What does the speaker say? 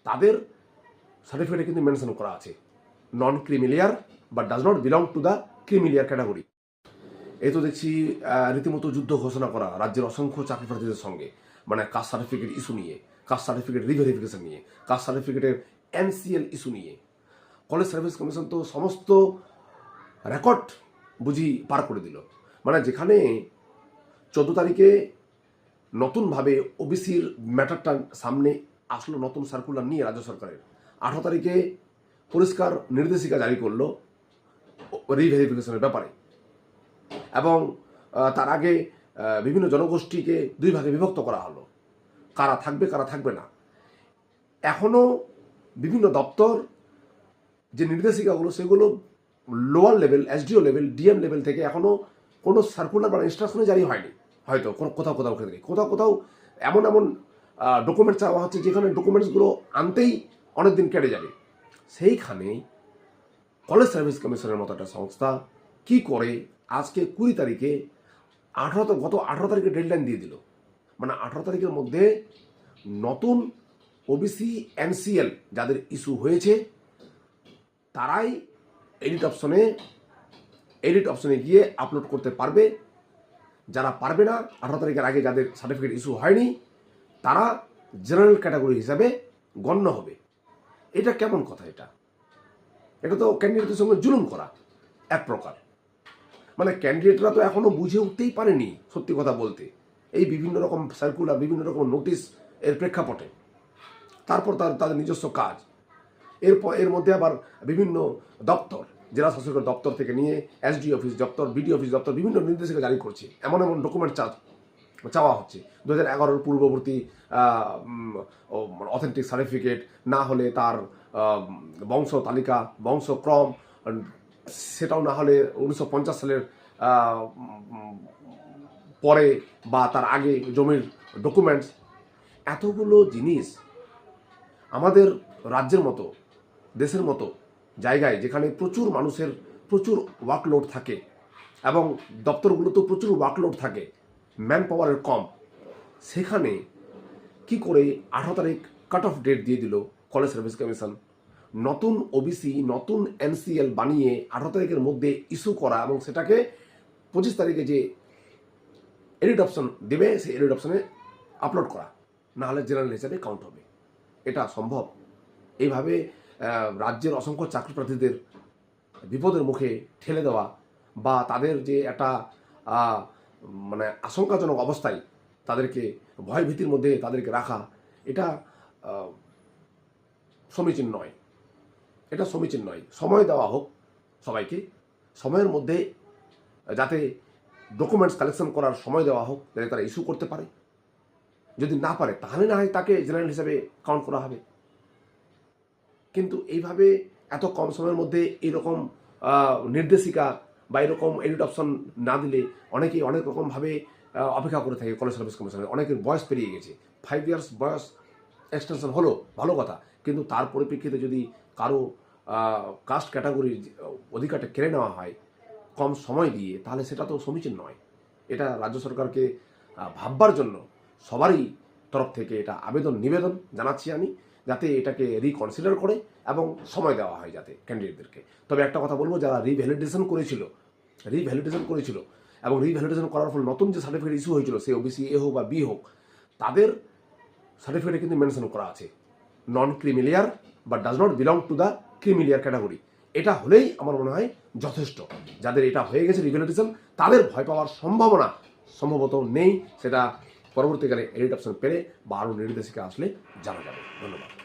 তাদের সার্টিফিকেটে কিন্তু মেনশন করা আছে নন ক্রিমিলিয়ার বা does not belong to the creamy layer category. এই তো দেখছি রীতিমতো যুদ্ধ ঘোষণা করা রাজ্যের অসংখ্য চাকরি প্রার্থীদের সঙ্গে, মানে কাস্ট সার্টিফিকেট ইস্যু নিয়ে, কাস্ট সার্টিফিকেট রিভেরিফিকেশন নিয়ে, কাস্ট সার্টিফিকেটের এনসিএল ইস্যু নিয়ে। কলেজ সার্ভিস কমিশন তো সমস্ত রেকর্ড বুঝি পার করে দিল। মানে যেখানে 14 তারিখে নতুনভাবে ওবিসির ম্যাটারটা সামনে আসলো নতুন সার্কুলার নিয়ে রাজ্য সরকারের, 18 তারিখে পরিষ্কার নির্দেশিকা জারি করলো রিভেরিফিকেশনের ব্যাপারে, এবং তার আগে বিভিন্ন জনগোষ্ঠীকে 2 ভাগে বিভক্ত করা হলো, কারা থাকবে কারা থাকবে না। এখনও বিভিন্ন দপ্তর যে নির্দেশিকাগুলো সেগুলো lower level, SDO level, DM level থেকে এখনও কোনো সার্কুলার বা ইনস্ট্রাকশনে জারি হয়নি। হয়তো কোথাও কোথাও ক্ষেত্রে কোথাও কোথাও এমন এমন ডকুমেন্টস চাওয়া হচ্ছে যেখানে ডকুমেন্টসগুলো আনতেই অনেক দিন কেটে যাবে। সেইখানেই কলেজ সার্ভিস কমিশনের মতো একটা সংস্থা কি করে আজকে 20 তারিখে গত 18 তারিখে ডেডলাইন দিয়ে দিল। মানে 18 তারিখের মধ্যে নতুন ওবিসি এনসিএল যাদের ইস্যু হয়েছে তারাই এডিট অপশনে গিয়ে আপলোড করতে পারবে। যারা পারবে না, 18 তারিখের আগে যাদের সার্টিফিকেট ইস্যু হয়নি, তারা জেনারেল ক্যাটাগরি হিসাবে গণ্য হবে। এটা কেমন কথা? এটা তো ক্যান্ডিডেটদের সঙ্গে জুলুম করা এক প্রকার। মানে ক্যান্ডিডেটরা তো এখনো বুঝে উঠতেই পারেনি সত্যি কথা বলতে, এই বিভিন্ন রকম সার্কুলার, বিভিন্ন রকম নোটিশ এর প্রেক্ষাপটে। তারপর তাদের নিজস্ব কাজ, এর মধ্যে আবার বিভিন্ন দপ্তর, জেলা শাসকের দপ্তর থেকে নিয়ে এসডি অফিস দপ্তর, বিডি অফিস দপ্তর বিভিন্ন নির্দেশিকা জারি করছে। এমন এমন ডকুমেন্ট চাওয়া হচ্ছে। 2011 পূর্ববর্তী অথেন্টিক সার্টিফিকেট, না হলে তার বংশ তালিকা, বংশক্রম, সেটাও না হলে 1950 সালের পরে বা তার আগে জমির ডকুমেন্টস। এতগুলো জিনিস আমাদের রাজ্যের মতো, দেশের মতো জায়গায় যেখানে প্রচুর মানুষের প্রচুর ওয়ার্কলোড থাকে এবং দপ্তরগুলোতেও প্রচুর ওয়ার্কলোড থাকে, ম্যান পাওয়ারের কম, সেখানে কি করে 18 তারিখ কাট অফ ডেট দিয়ে দিল কলেজ সার্ভিস কমিশন। নতুন ওবিসি, নতুন এনসিএল বানিয়ে 18 তারিখের মধ্যে ইস্যু করা এবং সেটাকে 25 তারিখে যে এডিট অপশন দেবে সেই এডিট অপশনে আপলোড করা, না হলে জেনারেল হিসাবে কাউন্ট হবে। এটা সম্ভব? এইভাবে রাজ্যের অসংখ্য চাকরি প্রার্থীদের বিপদের মুখে ঠেলে দেওয়া বা তাদের যে একটা মানে আশঙ্কাজনক অবস্থায় তাদেরকে ভয় ভীতির মধ্যে তাদেরকে রাখা, এটা সমীচীন নয়। এটা সমীচীন নয়। সময় দেওয়া হোক সবাইকে, সময়ের মধ্যে যাতে ডকুমেন্টস কালেকশন করার সময় দেওয়া হোক, যাতে তারা ইস্যু করতে পারে। যদি না পারে তাহলে না হয় তাকে জেনারেল হিসেবে কাউন্ট করা হবে। কিন্তু এইভাবে এত কম সময়ের মধ্যে এইরকম নির্দেশিকা বা এরকম এডিট অপশন না দিলে অনেকেই অনেক রকমভাবে অপেক্ষা করে থাকে কলেজ সার্ভিস কমিশনের। অনেকের বয়স পেরিয়ে গেছে, 5 ইয়ার্স বয়স এক্সটেনশন হলো, ভালো কথা, কিন্তু তার পরিপ্রেক্ষিতে যদি কারো কাস্ট ক্যাটাগরির অধিকারটা কেড়ে নেওয়া হয় কম সময় দিয়ে, তাহলে সেটা তো সমীচীন নয়। এটা রাজ্য সরকারকে ভাববার জন্য সবারই তরফ থেকে এটা নিবেদন জানাচ্ছি আমি, যাতে এটাকে রিকনসিডার করে এবং সময় দেওয়া হয় যাতে ক্যান্ডিডেটদেরকে। তবে একটা কথা বলবো, যারা রিভ্যালিডেশন করেছিল এবং রিভ্যালিডেশন করার ফলে নতুন যে সার্টিফিকেট ইস্যু হয়েছিল, সে ওবিসি এ হোক বা বি হোক, তাদের সার্টিফিকেটে কিন্তু মেনশন করা আছে নন ক্রিমিলিয়ার বা does not belong to the creamy layer category. এটা হলেই আমার মনে হয় যথেষ্ট। যাদের এটা হয়ে গেছে রিভ্যালিডেশন, তাদের ভয় পাওয়ার সম্ভাবনা সম্ভবত নেই। সেটা পরবর্তীকালে এডিট অপশন পেলে বা আরও নির্দেশিকা আসলে জানা যাবে। ধন্যবাদ।